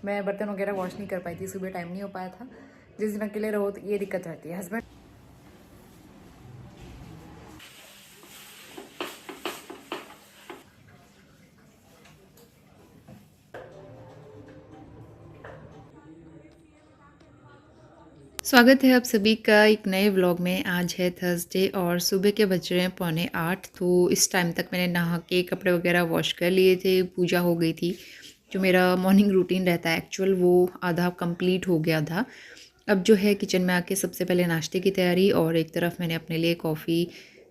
मैं बर्तन वगैरह वॉश नहीं कर पाई थी, सुबह टाइम नहीं हो पाया था। जिस दिन अकेले रहो तो ये दिक्कत रहती है। हस्बैंड स्वागत है आप सभी का एक नए व्लॉग में। आज है थर्सडे और सुबह के बज रहे हैं 7:45। तो इस टाइम तक मैंने नहा के कपड़े वगैरह वॉश कर लिए थे, पूजा हो गई थी। जो मेरा मॉर्निंग रूटीन रहता है एक्चुअल, वो आधा कंप्लीट हो गया था। अब जो है किचन में आके सबसे पहले नाश्ते की तैयारी, और एक तरफ मैंने अपने लिए कॉफ़ी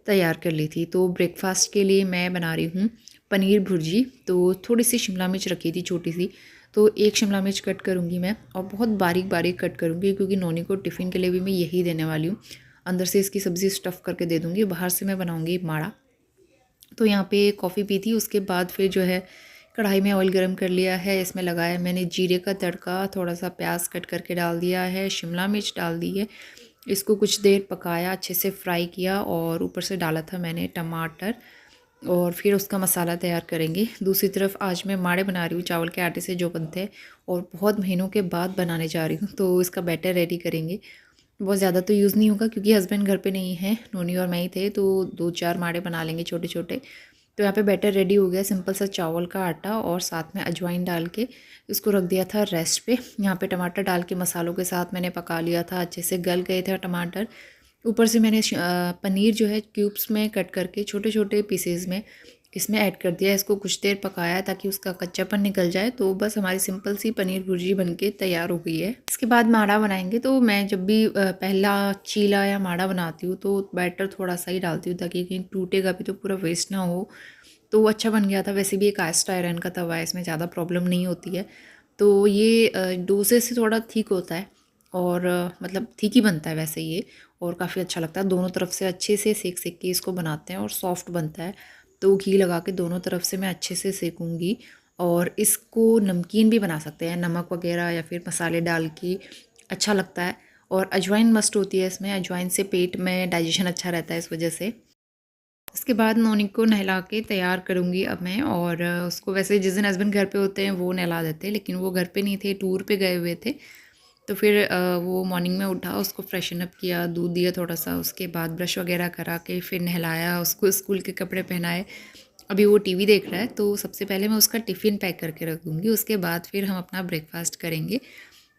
तैयार कर ली थी। तो ब्रेकफास्ट के लिए मैं बना रही हूँ पनीर भुर्जी। तो थोड़ी सी शिमला मिर्च रखी थी छोटी सी, तो एक शिमला मिर्च कट करूँगी मैं, और बहुत बारीक बारीक कट करूँगी क्योंकि नोनी को टिफ़िन के लिए भी मैं यही देने वाली हूँ। अंदर से इसकी सब्ज़ी स्टफ़ करके दे दूँगी, बाहर से मैं बनाऊँगी माड़ा। तो यहाँ पे कॉफ़ी पी थी, उसके बाद फिर जो है कढ़ाई में ऑयल गरम कर लिया है। इसमें लगाया मैंने जीरे का तड़का, थोड़ा सा प्याज कट करके डाल दिया है, शिमला मिर्च डाल दी है। इसको कुछ देर पकाया, अच्छे से फ्राई किया, और ऊपर से डाला था मैंने टमाटर, और फिर उसका मसाला तैयार करेंगे। दूसरी तरफ आज मैं माड़े बना रही हूँ चावल के आटे से, जो बनते हैं और बहुत महीनों के बाद बनाने जा रही हूँ। तो इसका बैटर रेडी करेंगे। बहुत ज़्यादा तो यूज़ नहीं होगा क्योंकि हस्बैंड घर पे नहीं है, नोनी और मैं ही थे, तो 2-4 माड़े बना लेंगे छोटे छोटे। तो यहाँ पे बैटर रेडी हो गया, सिंपल सा चावल का आटा और साथ में अजवाइन डाल के इसको रख दिया था रेस्ट पे। यहाँ पे टमाटर डाल के मसालों के साथ मैंने पका लिया था, अच्छे से गल गए थे टमाटर। ऊपर से मैंने पनीर जो है क्यूब्स में कट करके छोटे छोटे पीसेस में इसमें ऐड कर दिया। इसको कुछ देर पकाया ताकि उसका कच्चापन निकल जाए। तो बस हमारी सिंपल सी पनीर भुर्जी बनके तैयार हो गई है। इसके बाद माड़ा बनाएंगे। तो मैं जब भी पहला चीला या माड़ा बनाती हूँ तो बैटर थोड़ा सा ही डालती हूँ ताकि कहीं टूटेगा भी तो पूरा वेस्ट ना हो। तो वो अच्छा बन गया था। वैसे भी एक कास्ट आयरन का तवा है, इसमें ज़्यादा प्रॉब्लम नहीं होती है। तो ये डोसे से थोड़ा ठीक होता है, और मतलब ठीक ही बनता है वैसे ये, और काफ़ी अच्छा लगता है। दोनों तरफ से अच्छे से सेक सेक के इसको बनाते हैं और सॉफ्ट बनता है। तो घी लगा के दोनों तरफ से मैं अच्छे से सेकूँगी। और इसको नमकीन भी बना सकते हैं, नमक वगैरह या फिर मसाले डाल के, अच्छा लगता है। और अजवाइन मस्ट होती है इसमें, अजवाइन से पेट में डाइजेशन अच्छा रहता है इस वजह से। इसके बाद नोनी को नहला के तैयार करूँगी अब मैं। और उसको वैसे जिस दिन हस्बैंड घर पे होते हैं वो नहला देते हैं, लेकिन वो घर पे नहीं थे, टूर पे गए हुए थे। तो फिर वो मॉर्निंग में उठा, उसको फ्रेशन अप किया, दूध दिया थोड़ा सा, उसके बाद ब्रश वगैरह करा के फिर नहलाया, उसको स्कूल के कपड़े पहनाए। अभी वो टीवी देख रहा है, तो सबसे पहले मैं उसका टिफ़िन पैक करके रख दूँगी, उसके बाद फिर हम अपना ब्रेकफास्ट करेंगे।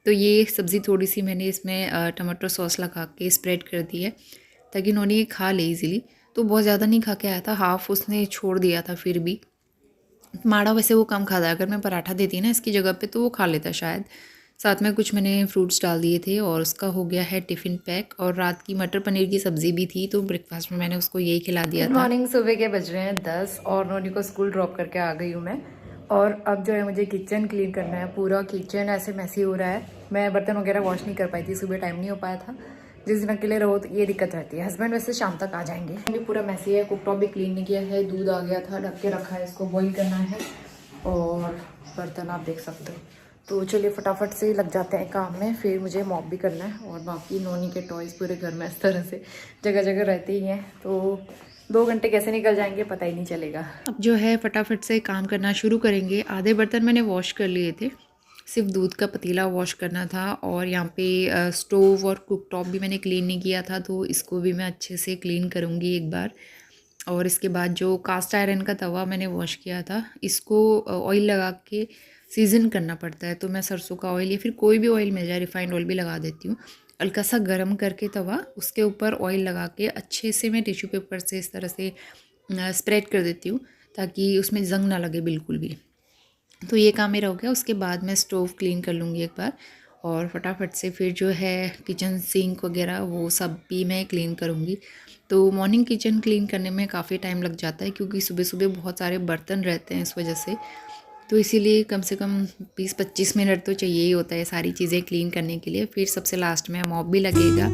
तो ये सब्ज़ी थोड़ी सी मैंने इसमें टमाटो सॉस लगा के स्प्रेड कर दी है ताकि नोनी ये खा ले ईज़िली। तो बहुत ज़्यादा नहीं खा के आया था, हाफ़ उसने छोड़ दिया था। फिर भी माड़ा वैसे वो कम खाता है, अगर मैं पराठा देती ना इसकी जगह पे तो वो खा लेता शायद। साथ में कुछ मैंने फ्रूट्स डाल दिए थे, और उसका हो गया है टिफ़िन पैक। और रात की मटर पनीर की सब्ज़ी भी थी, तो ब्रेकफास्ट में मैंने उसको यही खिला दिया था। गुड मॉर्निंग, सुबह के बज रहे हैं 10 और नोनी को स्कूल ड्रॉप करके आ गई हूँ मैं। और अब जो है मुझे किचन क्लीन करना है। पूरा किचन ऐसे मैसी हो रहा है। मैं बर्तन वगैरह वॉश नहीं कर पाई थी, सुबह टाइम नहीं हो पाया था। जिस दिन अकेले रहो तो ये दिक्कत रहती है। हस्बैंड वैसे शाम तक आ जाएंगे। अभी पूरा मैसी है, कुकटॉप भी क्लीन नहीं किया है, दूध आ गया था, ढक के रखा है, इसको बॉईल करना है। और बर्तन आप देख सकते हो। तो चलिए फटाफट से लग जाते हैं काम में, फिर मुझे मॉप भी करना है। और बाकी नोनी के टॉयज़ पूरे घर में इस तरह से जगह जगह रहते ही हैं, तो 2 घंटे कैसे निकल जाएंगे पता ही नहीं चलेगा। अब जो है फटाफट से काम करना शुरू करेंगे। आधे बर्तन मैंने वॉश कर लिए थे, सिर्फ दूध का पतीला वॉश करना था। और यहाँ पे स्टोव और कुकटॉप भी मैंने क्लीन नहीं किया था, तो इसको भी मैं अच्छे से क्लीन करूँगी एक बार। और इसके बाद जो कास्ट आयरन का तवा मैंने वॉश किया था, इसको ऑयल लगा के सीज़न करना पड़ता है। तो मैं सरसों का ऑयल या फिर कोई भी ऑयल मिल जाए, रिफाइंड ऑयल भी लगा देती हूँ। हल्का सा गरम करके तवा, उसके ऊपर ऑयल लगा के अच्छे से मैं टिश्यू पेपर से इस तरह से स्प्रेड कर देती हूँ ताकि उसमें जंग ना लगे बिल्कुल भी। तो ये काम मेरा हो गया। उसके बाद मैं स्टोव क्लीन कर लूँगी एक बार, और फटाफट से फिर जो है किचन सिंक वगैरह वो सब भी मैं क्लीन करूँगी। तो मॉर्निंग किचन क्लीन करने में काफ़ी टाइम लग जाता है क्योंकि सुबह सुबह बहुत सारे बर्तन रहते हैं इस वजह से। तो इसीलिए कम से कम 20-25 मिनट तो चाहिए ही होता है सारी चीज़ें क्लीन करने के लिए। फिर सबसे लास्ट में मॉप भी लगेगा।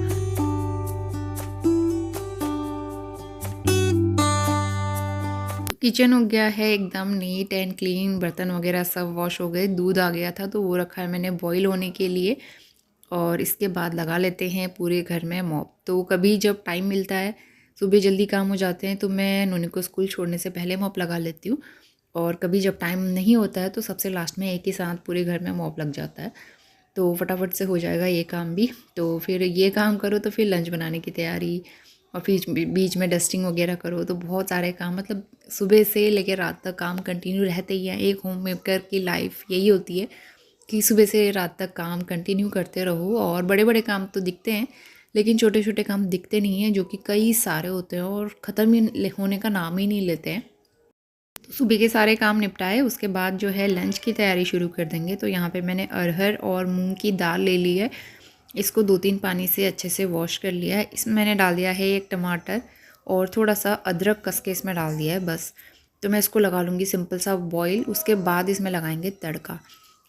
किचन हो गया है एकदम नीट एंड क्लीन, बर्तन वगैरह सब वॉश हो गए। दूध आ गया था तो वो रखा है मैंने बॉईल होने के लिए। और इसके बाद लगा लेते हैं पूरे घर में मॉप। तो कभी जब टाइम मिलता है, सुबह जल्दी काम हो जाते हैं, तो मैं नोनी को स्कूल छोड़ने से पहले मॉप लगा लेती हूँ। और कभी जब टाइम नहीं होता है तो सबसे लास्ट में एक ही साथ पूरे घर में मॉप लग जाता है, तो फटाफट से हो जाएगा ये काम भी। तो फिर ये काम करो तो फिर लंच बनाने की तैयारी, और फिर बीच में डस्टिंग वगैरह करो, तो बहुत सारे काम, मतलब सुबह से लेकर रात तक काम कंटिन्यू रहते ही हैं। एक होम मेकर की लाइफ यही होती है कि सुबह से रात तक काम कंटिन्यू करते रहो। और बड़े बड़े काम तो दिखते हैं लेकिन छोटे छोटे काम दिखते नहीं हैं, जो कि कई सारे होते हैं और ख़त्म ही होने का नाम ही नहीं लेते हैं। तो सुबह के सारे काम निपटाए, उसके बाद जो है लंच की तैयारी शुरू कर देंगे। तो यहाँ पे मैंने अरहर और मूंग की दाल ले ली है, इसको 2-3 पानी से अच्छे से वॉश कर लिया है। इसमें मैंने डाल दिया है एक टमाटर और थोड़ा सा अदरक कस के इसमें डाल दिया है बस। तो मैं इसको लगा लूँगी सिंपल सा बॉईल, उसके बाद इसमें लगाएंगे तड़का।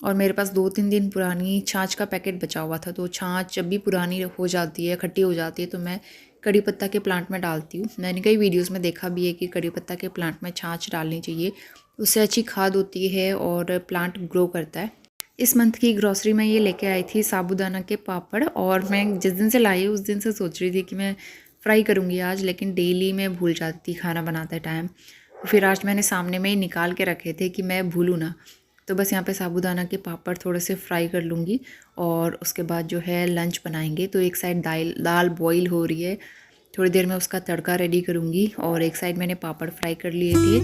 और मेरे पास 2-3 दिन पुरानी छाछ का पैकेट बचा हुआ था, तो छाछ जब भी पुरानी हो जाती है, खट्टी हो जाती है, तो मैं कड़ी पत्ता के प्लांट में डालती हूँ। मैंने कई वीडियोस में देखा भी है कि कड़ी पत्ता के प्लांट में छाछ डालनी चाहिए, उससे अच्छी खाद होती है और प्लांट ग्रो करता है। इस मंथ की ग्रॉसरी में ये लेके आई थी साबूदाना के पापड़, और मैं जिस दिन से लाई उस दिन से सोच रही थी कि मैं फ्राई करूँगी आज, लेकिन डेली मैं भूल जाती खाना बनाते टाइम। फिर आज मैंने सामने में ही निकाल के रखे थे कि मैं भूलूँ ना। तो बस यहाँ पे साबूदाना के पापड़ थोड़े से फ्राई कर लूँगी और उसके बाद जो है लंच बनाएंगे। तो एक साइड दाल बॉईल हो रही है, थोड़ी देर में उसका तड़का रेडी करूँगी, और एक साइड मैंने पापड़ फ्राई कर लिए थे।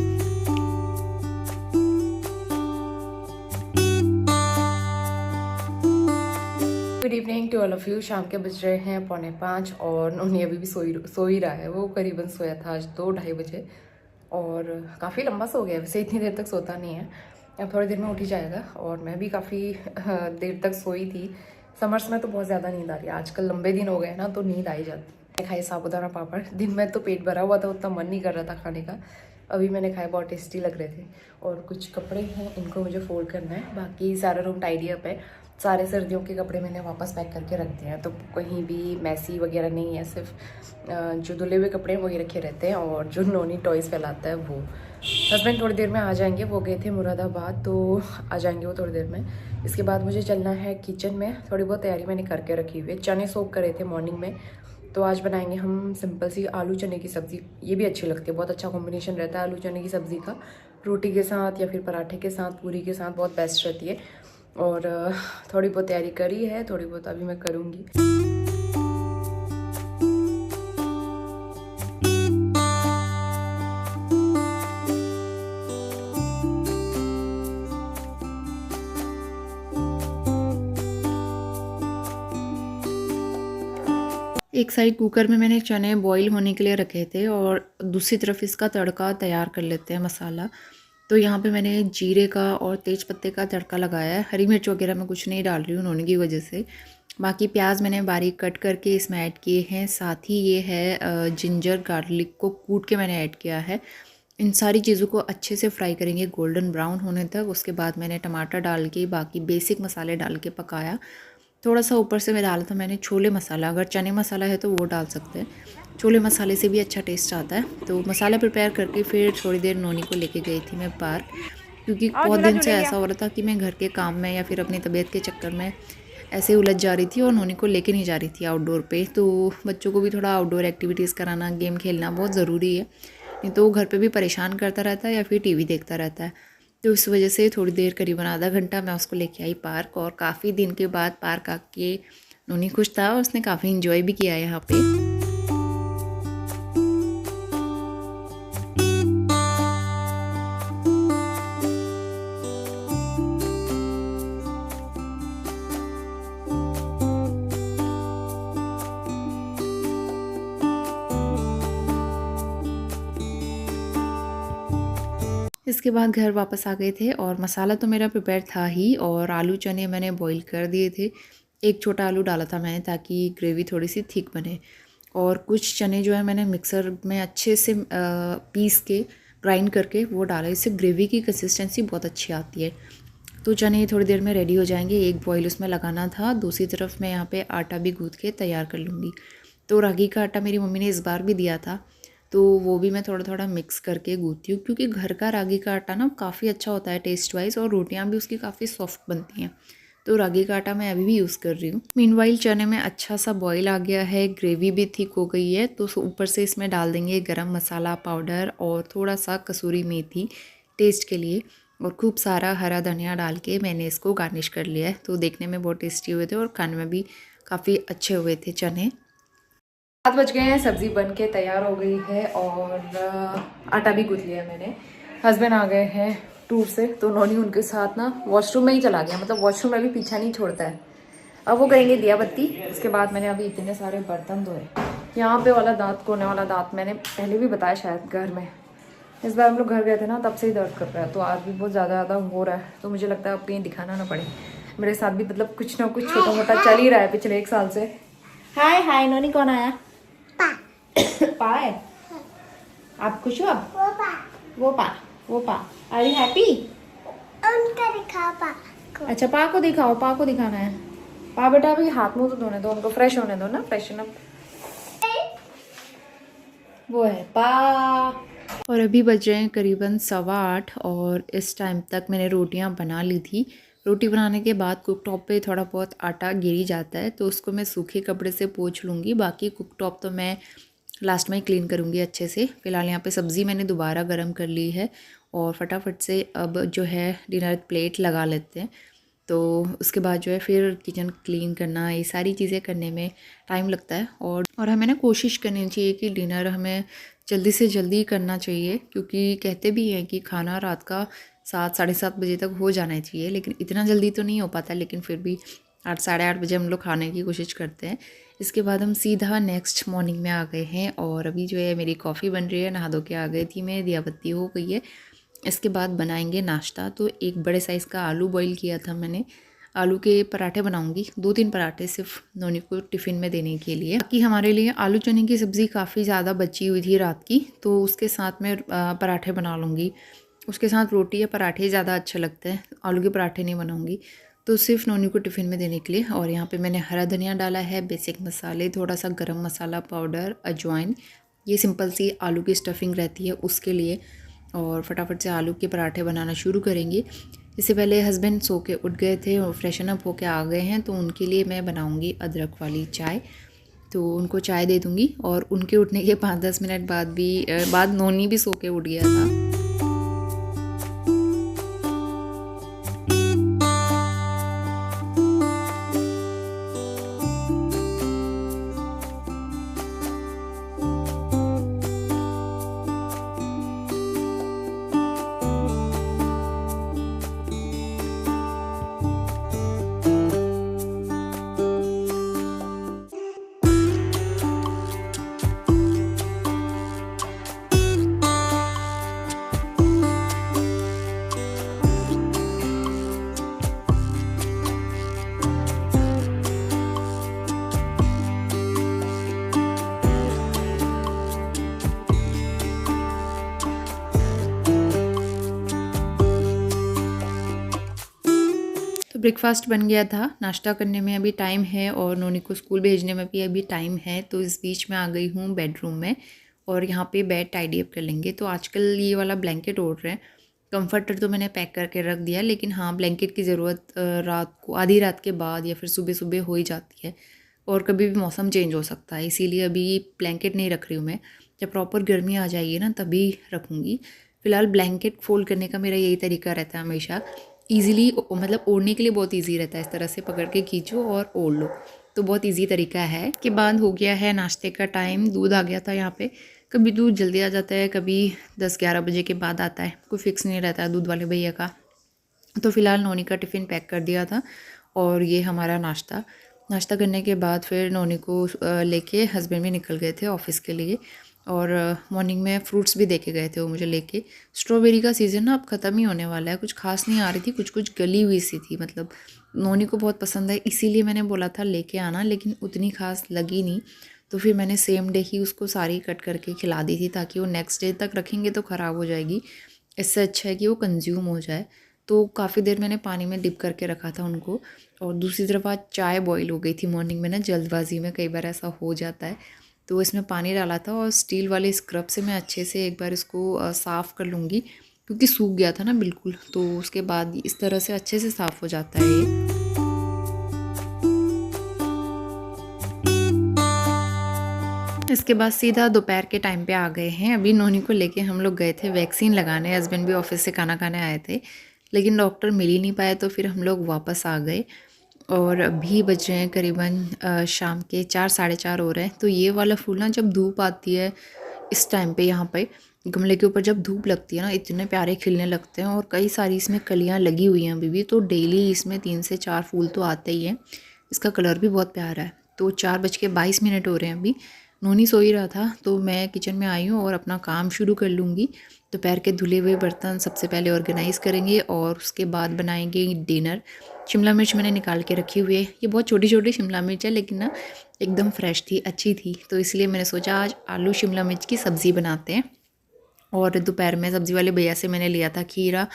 Good evening to all of you. शाम के बज रहे हैं 4:45 और नोनी अभी भी सो ही रहा है। वो करीबन सोया था आज 2-2:30 बजे, और काफ़ी लंबा सो गया, वैसे इतनी देर तक सोता नहीं है। अब थोड़ी देर में उठ ही जाएगा, और मैं भी काफ़ी देर तक सोई थी। समर्स में तो बहुत ज़्यादा नींद आ रही है आजकल, लंबे दिन हो गए ना तो नींद आई जाती है। खाए साबूदाना पापड़, दिन में तो पेट भरा हुआ था, उतना मन नहीं कर रहा था खाने का। अभी मैंने खाए, बहुत टेस्टी लग रहे थे। और कुछ कपड़े हैं, इनको मुझे फोल्ड करना है, बाकी सारा रूम टाइडी अप है। सारे सर्दियों के कपड़े मैंने वापस पैक करके रख दिए हैं, तो कहीं भी मैसी वगैरह नहीं है। सिर्फ जो धुले हुए कपड़े हैं वही रखे रहते हैं, और जो नोनी टॉयज़ फैलाता है वो। हस्बैंड थोड़ी देर में आ जाएंगे, वो गए थे मुरादाबाद, तो आ जाएंगे वो थोड़ी देर में। इसके बाद मुझे चलना है किचन में। थोड़ी बहुत तैयारी मैंने करके रखी हुई है। चने सोक करे थे मॉर्निंग में, तो आज बनाएंगे हम सिंपल सी आलू चने की सब्ज़ी। ये भी अच्छी लगती है, बहुत अच्छा कॉम्बिनेशन रहता है आलू चने की सब्ज़ी का, रोटी के साथ या फिर पराठे के साथ, पूरी के साथ बहुत बेस्ट रहती है। और थोड़ी बहुत तैयारी करी है, थोड़ी बहुत अभी मैं करूँगी। एक साइड कुकर में मैंने चने बॉईल होने के लिए रखे थे, और दूसरी तरफ इसका तड़का तैयार कर लेते हैं, मसाला। तो यहाँ पे मैंने जीरे का और तेज पत्ते का तड़का लगाया है। हरी मिर्च वगैरह मैं कुछ नहीं डाल रही हूँ उन्होंने की वजह से। बाकी प्याज मैंने बारीक कट करके इसमें ऐड किए हैं। साथ ही ये है जिंजर गार्लिक को कूट के मैंने ऐड किया है। इन सारी चीज़ों को अच्छे से फ्राई करेंगे गोल्डन ब्राउन होने तक। उसके बाद मैंने टमाटर डाल के बाकी बेसिक मसाले डाल के पकाया। थोड़ा सा ऊपर से मैं डाला था मैंने छोले मसाला, अगर चने मसाला है तो वो डाल सकते हैं। छोले मसाले से भी अच्छा टेस्ट आता है। तो मसाला प्रिपेयर करके फिर थोड़ी देर नोनी को लेके गई थी मैं पार्क, क्योंकि बहुत दिन से ऐसा हो रहा था कि मैं घर के काम में या फिर अपनी तबीयत के चक्कर में ऐसे उलझ जा रही थी और नोनी को लेके नहीं जा रही थी आउटडोर पे। तो बच्चों को भी थोड़ा आउटडोर एक्टिविटीज़ कराना, गेम खेलना बहुत ज़रूरी है, नहीं तो वो घर पे भी परेशान करता रहता है या फिर टीवी देखता रहता है। तो इस वजह से थोड़ी देर करीबन आधा घंटा मैं उसको लेके आई पार्क, और काफ़ी दिन के बाद पार्क आके नोनी खुश था और उसने काफ़ी इन्जॉय भी किया यहाँ पे। इसके बाद घर वापस आ गए थे, और मसाला तो मेरा प्रिपेयर था ही, और आलू चने मैंने बॉईल कर दिए थे। एक छोटा आलू डाला था मैंने ताकि ग्रेवी थोड़ी सी थिक बने, और कुछ चने जो है मैंने मिक्सर में अच्छे से पीस के ग्राइंड करके वो डाला। इससे ग्रेवी की कंसिस्टेंसी बहुत अच्छी आती है। तो चने थोड़ी देर में रेडी हो जाएंगे। एक बॉईल उसमें लगाना था, दूसरी तरफ मैं यहाँ पे आटा भी गूँथ के तैयार कर लूँगी। तो रागी का आटा मेरी मम्मी ने इस बार भी दिया था, तो वो भी मैं थोड़ा थोड़ा मिक्स करके गूँथती हूँ, क्योंकि घर का रागी का आटा ना काफ़ी अच्छा होता है टेस्ट वाइज, और रोटियाँ भी उसकी काफ़ी सॉफ्ट बनती हैं। तो रागी का आटा मैं अभी भी यूज़ कर रही हूँ। मीनवाइल चने में अच्छा सा बॉईल आ गया है, ग्रेवी भी थिक हो गई है। तो ऊपर से इसमें डाल देंगे गरम मसाला पाउडर और थोड़ा सा कसूरी मेथी। टेस्ट के लिए। और खूब सारा हरा धनिया डाल के मैंने इसको गार्निश कर लिया है। तो देखने में बहुत टेस्टी हुए थे और खाने में भी काफ़ी अच्छे हुए थे चने। 7 बज गए हैं, सब्ज़ी बन के तैयार हो गई है और आटा भी गूँथ लिया मैंने। हस्बैंड आ गए हैं टूर से, तो नोनी उनके साथ ना वॉशरूम में ही चला गया, मतलब वॉशरूम में भी पीछा नहीं छोड़ता है। अब वो करेंगे दिया बत्ती। उसके बाद मैंने अभी इतने सारे बर्तन धोए। यहाँ पे वाला दांत, कोने वाला दांत मैंने पहले भी बताया शायद घर में। इस बार हम लोग घर गए थे ना, तब से ही दर्द कर रहा है, तो आज भी बहुत ज़्यादा हो रहा है। तो मुझे लगता है अब कहीं दिखाना ना पड़े। मेरे साथ भी मतलब कुछ ना कुछ छोटा मोटा चल ही रहा है पिछले 1 साल से। हाय हाय, नोनी कौन आया? पा है। आप खुश हो? वो पा आर यू हैप्पी? उनका दिखाओ पा को। अच्छा, पा को दिखाओ, पा को दिखाना है। पा बेटा अभी हाथ मुंह तो धोने दो, उनको फ्रेश होने दो ना, फ्रेशन अप। वो है पा। और अभी बज रहे हैं करीबन 8:15 और इस टाइम तक मैंने रोटियां बना ली थी। रोटी बनाने के बाद कुकटॉप पे थोड़ा बहुत आटा गिर ही जाता है, तो उसको मैं सूखे कपड़े से पोंछ लूँगी। बाकी कुकटॉप तो मैं लास्ट में ही क्लीन करूँगी अच्छे से। फ़िलहाल यहाँ पे सब्ज़ी मैंने दोबारा गर्म कर ली है और फटाफट से अब जो है डिनर प्लेट लगा लेते हैं। तो उसके बाद जो है फिर किचन क्लीन करना, ये सारी चीज़ें करने में टाइम लगता है। और हमें ना कोशिश करनी चाहिए कि डिनर हमें जल्दी से जल्दी करना चाहिए, क्योंकि कहते भी हैं कि खाना रात का 7 साढ़े 7 बजे तक हो जाना चाहिए, लेकिन इतना जल्दी तो नहीं हो पाता। लेकिन फिर भी 8 साढ़े 8 बजे हम लोग खाने की कोशिश करते हैं। इसके बाद हम सीधा नेक्स्ट मॉर्निंग में आ गए हैं और अभी जो है मेरी कॉफ़ी बन रही है। नहा धो के आ गई थी मैं, दिया बत्ती हो गई है। इसके बाद बनाएंगे नाश्ता। तो एक बड़े साइज़ का आलू बॉईल किया था मैंने, आलू के पराठे बनाऊंगी, 2-3 पराठे सिर्फ नोनी को टिफ़िन में देने के लिए। बाकी हमारे लिए आलू चने की सब्ज़ी काफ़ी ज़्यादा बची हुई थी रात की, तो उसके साथ में पराठे बना लूँगी। उसके साथ रोटी या पराठे ज़्यादा अच्छे लगते हैं, आलू के पराठे नहीं बनाऊँगी। तो सिर्फ नोनी को टिफ़िन में देने के लिए। और यहाँ पे मैंने हरा धनिया डाला है, बेसिक मसाले, थोड़ा सा गरम मसाला पाउडर, अजवाइन, ये सिंपल सी आलू की स्टफिंग रहती है उसके लिए। और फटाफट से आलू के पराठे बनाना शुरू करेंगे। इससे पहले हस्बैंड सो के उठ गए थे और फ्रेशन अप होके आ गए हैं, तो उनके लिए मैं बनाऊंगी अदरक वाली चाय। तो उनको चाय दे दूंगी और उनके उठने के 5-10 मिनट बाद नोनी भी सो के उठ गया था। तो ब्रेकफास्ट बन गया था। नाश्ता करने में अभी टाइम है और नोनी को स्कूल भेजने में भी अभी टाइम है। तो इस बीच में आ गई हूँ बेडरूम में और यहाँ पे बेड टाइडी अप कर लेंगे। तो आजकल ये वाला ब्लैंकेट ओढ़ रहे हैं। कंफर्टर तो मैंने पैक करके रख दिया, लेकिन हाँ ब्लैंकेट की ज़रूरत रात को, आधी रात के बाद या फिर सुबह सुबह हो ही जाती है और कभी भी मौसम चेंज हो सकता है। इसीलिए अभी ब्लैंकेट नहीं रख रही हूँ मैं, जब प्रॉपर गर्मी आ जाएगी ना तभी रखूँगी। फ़िलहाल ब्लैंकेट फोल्ड करने का मेरा यही तरीका रहता है हमेशा। ईज़िली मतलब ओढ़ने के लिए बहुत ईजी रहता है, इस तरह से पकड़ के खींचो और ओढ़ लो, तो बहुत ईजी तरीका है। के बाद हो गया है नाश्ते का टाइम। दूध आ गया था यहाँ पे। कभी दूध जल्दी आ जाता है, कभी 10-11 बजे के बाद आता है, कोई फिक्स नहीं रहता है दूध वाले भैया का। तो फ़िलहाल नोनी का टिफ़िन पैक कर दिया था और ये हमारा नाश्ता करने के बाद फिर नोनी को लेके हस्बैंड भी निकल गए थे ऑफ़िस के लिए। और मॉर्निंग में फ्रूट्स भी देके गए थे वो मुझे लेके। स्ट्रॉबेरी का सीज़न ना अब ख़त्म ही होने वाला है, कुछ खास नहीं आ रही थी, कुछ कुछ गली हुई सी थी, मतलब नोनी को बहुत पसंद है इसीलिए मैंने बोला था लेके आना, लेकिन उतनी खास लगी नहीं। तो फिर मैंने सेम डे ही उसको सारी कट करके खिला दी थी, ताकि वो नेक्स्ट डे तक रखेंगे तो ख़राब हो जाएगी। इससे अच्छा है कि वो कंज्यूम हो जाए। तो काफ़ी देर मैंने पानी में डिप करके रखा था उनको। और दूसरी तरफ आज चाय बॉईल हो गई थी मॉर्निंग में ना, जल्दबाजी में कई बार ऐसा हो जाता है। तो इसमें पानी डाला था और स्टील वाले स्क्रब से मैं अच्छे से एक बार इसको साफ़ कर लूँगी, क्योंकि सूख गया था ना बिल्कुल। तो उसके बाद इस तरह से अच्छे से साफ़ हो जाता है ये। इसके बाद सीधा दोपहर के टाइम पे आ गए हैं। अभी नोनी को लेके हम लोग गए थे वैक्सीन लगाने, हस्बैंड भी ऑफिस से खाना खाने आए थे, लेकिन डॉक्टर मिल ही नहीं पाए तो फिर हम लोग वापस आ गए। और अभी बज रहे हैं करीबन शाम के 4 साढ़े 4 हो रहे हैं। तो ये वाला फूल ना जब धूप आती है इस टाइम पे यहाँ पे गमले के ऊपर जब धूप लगती है ना, इतने प्यारे खिलने लगते हैं और कई सारी इसमें कलियाँ लगी हुई हैं अभी भी। तो डेली इसमें 3 से 4 फूल तो आते ही हैं। इसका कलर भी बहुत प्यारा है। तो 4:22 हो रहे हैं अभी। नोनी सो ही रहा था तो मैं किचन में आई हूँ और अपना काम शुरू कर लूँगी। दोपहर के धुले हुए बर्तन सबसे पहले ऑर्गेनाइज़ करेंगे और उसके बाद बनाएंगे डिनर। शिमला मिर्च मैंने निकाल के रखी हुई है। ये बहुत छोटी छोटी शिमला मिर्च है लेकिन ना एकदम फ्रेश थी, अच्छी थी, तो इसलिए मैंने सोचा आज आलू शिमला मिर्च की सब्ज़ी बनाते हैं। और दोपहर में सब्ज़ी वाले भैया से मैंने लिया था खीरा।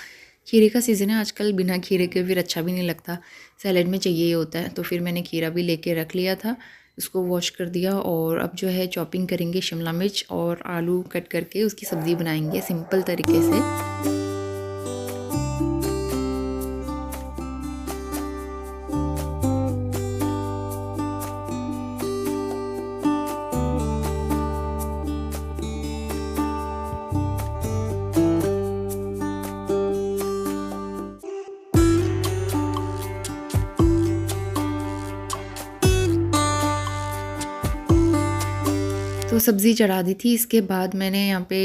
खीरे का सीज़न है आजकल, बिना खीरे के फिर अच्छा भी नहीं लगता, सैलेड में चाहिए ही होता है। तो फिर मैंने खीरा भी लेके रख लिया था, इसको वॉश कर दिया। और अब जो है चॉपिंग करेंगे शिमला मिर्च और आलू कट करके उसकी सब्ज़ी बनाएंगे सिंपल तरीके से। तो सब्ज़ी चढ़ा दी थी। इसके बाद मैंने यहाँ पे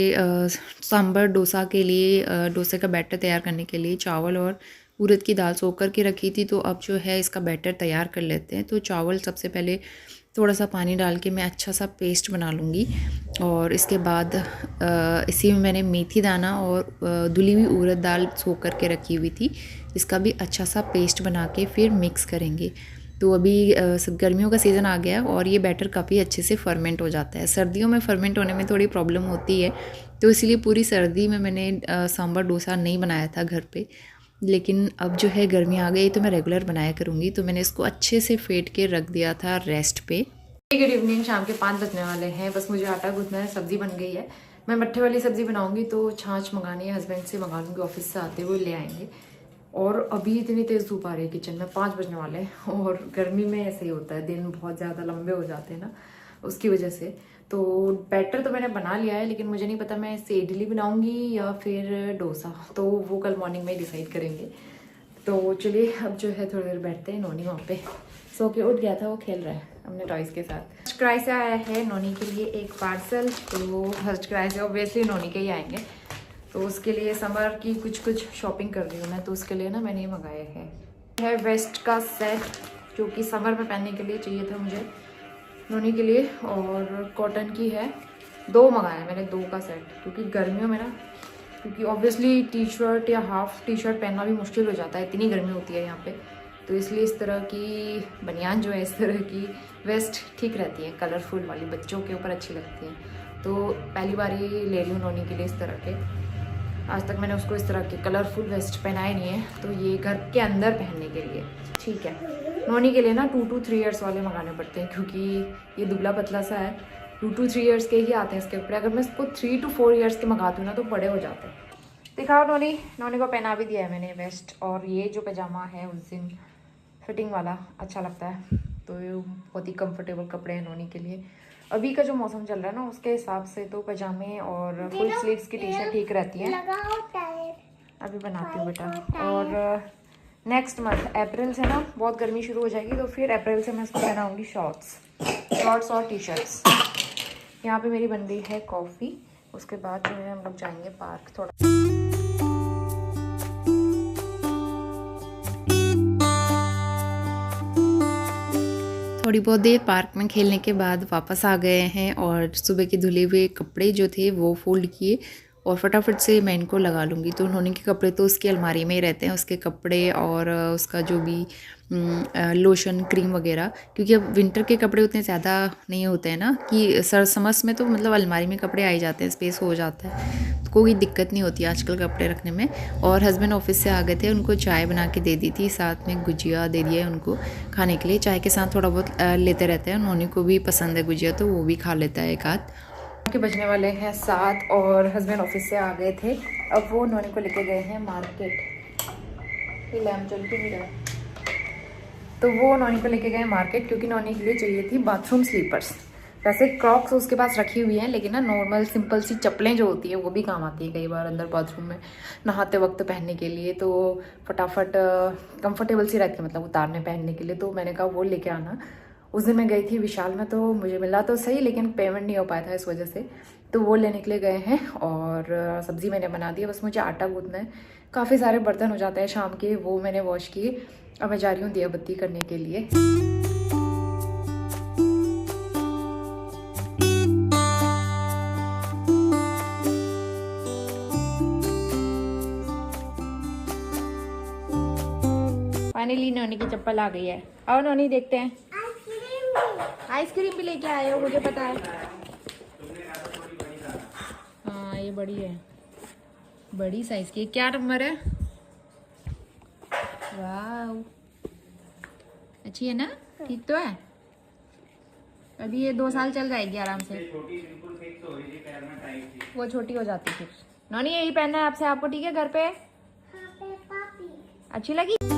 सांभर डोसा के लिए डोसे का बैटर तैयार करने के लिए चावल और उड़द की दाल सोख कर के रखी थी। तो अब जो है इसका बैटर तैयार कर लेते हैं। तो चावल सबसे पहले थोड़ा सा पानी डाल के मैं अच्छा सा पेस्ट बना लूँगी। और इसके बाद इसी में मैंने मेथी दाना और धुली हुई उड़द दाल सोख कर के रखी हुई थी। इसका भी अच्छा सा पेस्ट बना के फिर मिक्स करेंगे। तो अभी गर्मियों का सीज़न आ गया और ये बैटर काफ़ी अच्छे से फर्मेंट हो जाता है। सर्दियों में फर्मेंट होने में थोड़ी प्रॉब्लम होती है, तो इसलिए पूरी सर्दी में मैंने सांभर डोसा नहीं बनाया था घर पे। लेकिन अब जो है गर्मी आ गई तो मैं रेगुलर बनाया करूँगी। तो मैंने इसको अच्छे से फेंट के रख दिया था रेस्ट पे। गुड इवनिंग, शाम के 5 बजने वाले हैं। बस मुझे आटा गूंथना है, सब्ज़ी बन गई है। मैं मट्ठे वाली सब्ज़ी बनाऊँगी तो छाछ मंगानी है, हस्बैंड से मंगा लूँगी, ऑफिस से आते हुए ले आएंगे। और अभी इतनी तेज़ धूप आ रही है, किचन में 5 बजने वाले हैं। और गर्मी में ऐसे ही होता है, दिन बहुत ज़्यादा लंबे हो जाते हैं ना, उसकी वजह से। तो बैटर तो मैंने बना लिया है, लेकिन मुझे नहीं पता मैं इससे इडली बनाऊंगी या फिर डोसा, तो वो कल मॉर्निंग में डिसाइड करेंगे। तो चलिए अब जो है थोड़ी देर बैठते हैं। नोनी वहाँ पे सो के उठ गया था, वो खेल रहा है अपने टॉयज़ के साथ। फर्स्ट क्राई से आया है नोनी के लिए एक पार्सल। तो फर्स्ट क्राई से ऑब्वियसली नोनी के ही आएंगे। तो उसके लिए समर की कुछ शॉपिंग कर रही हूँ मैं, तो उसके लिए ना मैंने ये मंगाया है वेस्ट का सेट, जो कि समर में पहनने के लिए चाहिए था मुझे नोनी के लिए। और कॉटन की है, 2 मंगाया मैंने, 2 का सेट, क्योंकि गर्मियों में ना, क्योंकि ऑब्वियसली टी शर्ट या हाफ टी शर्ट पहनना भी मुश्किल हो जाता है, इतनी गर्मी होती है यहाँ पे। तो इसलिए इस तरह की बनियान जो है, इस तरह की वेस्ट ठीक रहती है, कलरफुल वाली, बच्चों के ऊपर अच्छी लगती है। तो पहली बार ही ले रही हूँ नोनी के लिए इस तरह के। आज तक मैंने उसको इस तरह के कलरफुल वेस्ट पहनाए नहीं है, तो ये घर के अंदर पहनने के लिए ठीक है। नोनी के लिए ना 2 to 3 ईयर्स वाले मंगाने पड़ते हैं, क्योंकि ये दुबला पतला सा है। 2 to 3 ईयर्स के ही आते हैं इसके कपड़े। अगर मैं इसको 3 to 4 ईयर्स के मंगाती हूँ ना, तो बड़े हो जाते हैं। दिखाओ नोनी। नोनी को पहना भी दिया है मैंने वेस्ट, और ये जो पैजामा है उस दिन फिटिंग वाला अच्छा लगता है, तो ये बहुत ही कंफर्टेबल कपड़े हैं नोनी के लिए। अभी का जो मौसम चल रहा है ना, उसके हिसाब से तो पजामे और फुल स्लीव्स की टी शर्ट ठीक रहती है। अभी बनाती हूँ बेटा। और नेक्स्ट मंथ अप्रैल से ना बहुत गर्मी शुरू हो जाएगी, तो फिर अप्रैल से मैं इसको पहनाऊँगी शॉर्ट्स और टी शर्ट्स। यहाँ पे मेरी बन गई है कॉफ़ी। उसके बाद जो है हम लोग जाएंगे पार्क थोड़ा। थोड़ी बहुत देर पार्क में खेलने के बाद वापस आ गए हैं और सुबह के धुले हुए कपड़े जो थे वो फोल्ड किए और फटाफट से मैं इनको लगा लूँगी। तो उन्होंने के कपड़े तो उसकी अलमारी में ही रहते हैं, उसके कपड़े और उसका जो भी लोशन क्रीम वगैरह, क्योंकि अब विंटर के कपड़े उतने ज़्यादा नहीं होते हैं ना, कि समर्स में तो मतलब अलमारी में कपड़े आ ही जाते हैं, स्पेस हो जाता है, तो कोई दिक्कत नहीं होती आजकल कपड़े रखने में। और हस्बैंड ऑफिस से आ गए थे, उनको चाय बना के दे दी थी, साथ में गुजिया दे दिया है उनको खाने के लिए। चाय के साथ थोड़ा बहुत लेते रहते हैं, उन्होंने को भी पसंद है गुजिया, तो वो भी खा लेता है एक आध। के बजने वाले हैं 7 और हस्बैंड ऑफिस से आ गए थे। अब वो नोनी को लेके गए हैं मार्केट। ये लैम्प जल के नहीं रहा, तो वो नोनी को लेके गए मार्केट, क्योंकि नोनी के लिए चाहिए थी बाथरूम स्लीपर्स। वैसे क्रॉक्स उसके पास रखी हुई हैं, लेकिन ना नॉर्मल सिंपल सी चप्पलें जो होती हैं वो भी काम आती है कई बार अंदर बाथरूम में नहाते वक्त पहनने के लिए, तो फटाफट कंफर्टेबल सी रहती है, मतलब उतारने पहनने के लिए। तो मैंने कहा वो लेके आना। उस दिन मैं गई थी विशाल में, तो मुझे मिला तो सही, लेकिन पेमेंट नहीं हो पाया था इस वजह से, तो वो लेने के लिए गए हैं। और सब्ज़ी मैंने बना दी है, बस मुझे आटा गूंथना है। काफ़ी सारे बर्तन हो जाते हैं शाम के, वो मैंने वॉश किए। अब मैं जा रही हूँ दिया बत्ती करने के लिए। फाइनली नोनी की चप्पल आ गई है। आओ नोनी देखते हैं। आइसक्रीम भी लेके आए हो, मुझे पता है। हाँ ये बड़ी है, बड़ी साइज की। क्या नंबर है? वाह अच्छी है ना, ठीक तो है। अभी ये 2 साल चल जाएगी आराम से। वो छोटी हो जाती फिर। नोनी यही पहनना है आपसे, आपको ठीक है घर पे? अच्छी लगी?